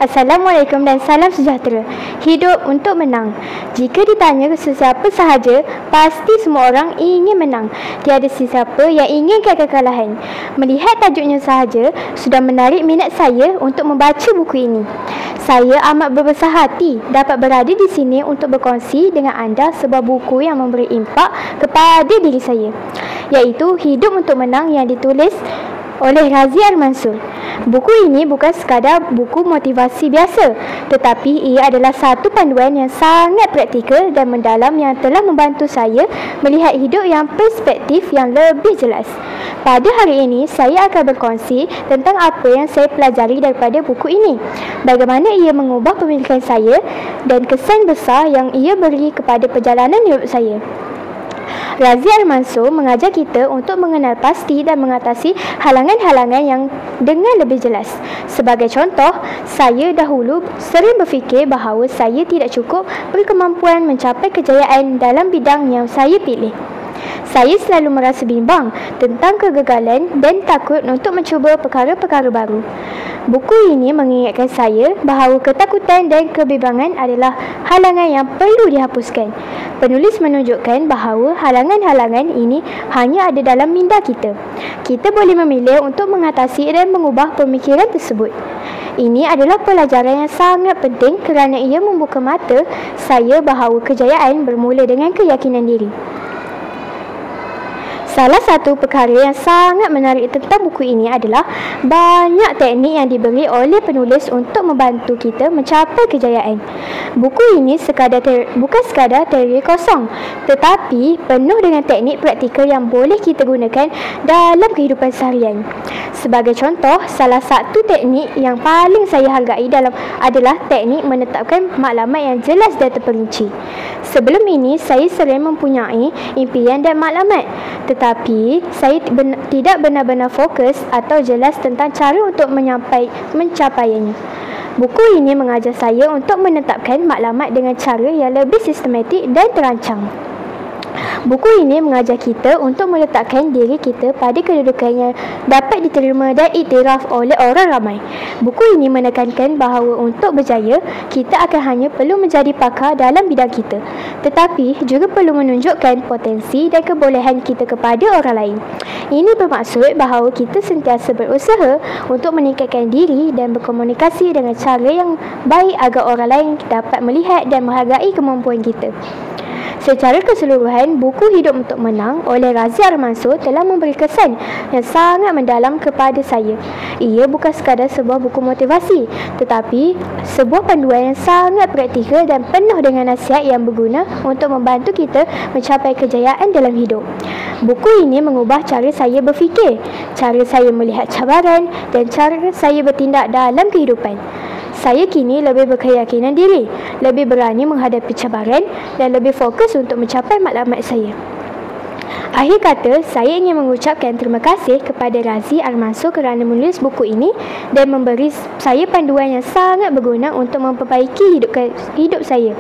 Assalamualaikum dan salam sejahtera. Hidup untuk menang. Jika ditanya sesiapa sahaja, pasti semua orang ingin menang. Tiada sesiapa yang inginkan kekalahan. Melihat tajuknya sahaja sudah menarik minat saya untuk membaca buku ini. Saya amat berbesar hati dapat berada di sini untuk berkongsi dengan anda sebuah buku yang memberi impak kepada diri saya, iaitu Hidup untuk Menang yang ditulis oleh Razi Al-Mansur. Buku ini bukan sekadar buku motivasi biasa, tetapi ia adalah satu panduan yang sangat praktikal dan mendalam yang telah membantu saya melihat hidup yang perspektif yang lebih jelas. Pada hari ini, saya akan berkongsi tentang apa yang saya pelajari daripada buku ini, bagaimana ia mengubah pemikiran saya dan kesan besar yang ia beri kepada perjalanan hidup saya. Razi Al-Mansur mengajar kita untuk mengenal pasti dan mengatasi halangan-halangan yang dengan lebih jelas. Sebagai contoh, saya dahulu sering berfikir bahawa saya tidak cukup berkemampuan mencapai kejayaan dalam bidang yang saya pilih. Saya selalu merasa bimbang tentang kegagalan dan takut untuk mencuba perkara-perkara baru. Buku ini mengingatkan saya bahawa ketakutan dan kebimbangan adalah halangan yang perlu dihapuskan. Penulis menunjukkan bahawa halangan-halangan ini hanya ada dalam minda kita. Kita boleh memilih untuk mengatasi dan mengubah pemikiran tersebut. Ini adalah pelajaran yang sangat penting kerana ia membuka mata saya bahawa kejayaan bermula dengan keyakinan diri. Salah satu perkara yang sangat menarik tentang buku ini adalah banyak teknik yang diberi oleh penulis untuk membantu kita mencapai kejayaan. Buku ini bukan sekadar teori kosong, tetapi penuh dengan teknik praktikal yang boleh kita gunakan dalam kehidupan seharian. Sebagai contoh, salah satu teknik yang paling saya hargai adalah teknik menetapkan maklumat yang jelas dan terperinci. Sebelum ini, saya sering mempunyai impian dan maklumat, tetapi saya tidak benar-benar fokus atau jelas tentang cara untuk mencapainya. Buku ini mengajar saya untuk menetapkan maklumat dengan cara yang lebih sistematik dan terancang. Buku ini mengajar kita untuk meletakkan diri kita pada kedudukan yang dapat diterima dan iktiraf oleh orang ramai. Buku ini menekankan bahawa untuk berjaya, kita akan hanya perlu menjadi pakar dalam bidang kita, tetapi juga perlu menunjukkan potensi dan kebolehan kita kepada orang lain. Ini bermaksud bahawa kita sentiasa berusaha untuk meningkatkan diri dan berkomunikasi dengan cara yang baik agar orang lain dapat melihat dan menghargai kemampuan kita. Secara keseluruhan, buku Hidup untuk Menang oleh Razi Al-Mansur telah memberi kesan yang sangat mendalam kepada saya. Ia bukan sekadar sebuah buku motivasi, tetapi sebuah panduan yang sangat praktikal dan penuh dengan nasihat yang berguna untuk membantu kita mencapai kejayaan dalam hidup. Buku ini mengubah cara saya berfikir, cara saya melihat cabaran dan cara saya bertindak dalam kehidupan. Saya kini lebih berkeyakinan diri, lebih berani menghadapi cabaran dan lebih fokus untuk mencapai maklumat saya. Akhir kata, saya ingin mengucapkan terima kasih kepada Razi Al-Mansur kerana menulis buku ini dan memberi saya panduan yang sangat berguna untuk memperbaiki hidup saya.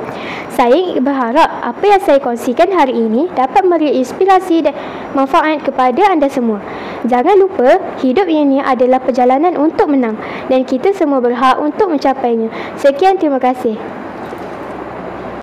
Saya berharap apa yang saya kongsikan hari ini dapat memberi inspirasi dan manfaat kepada anda semua. Jangan lupa, hidup ini adalah perjalanan untuk menang dan kita semua berhak untuk mencapainya. Sekian, terima kasih.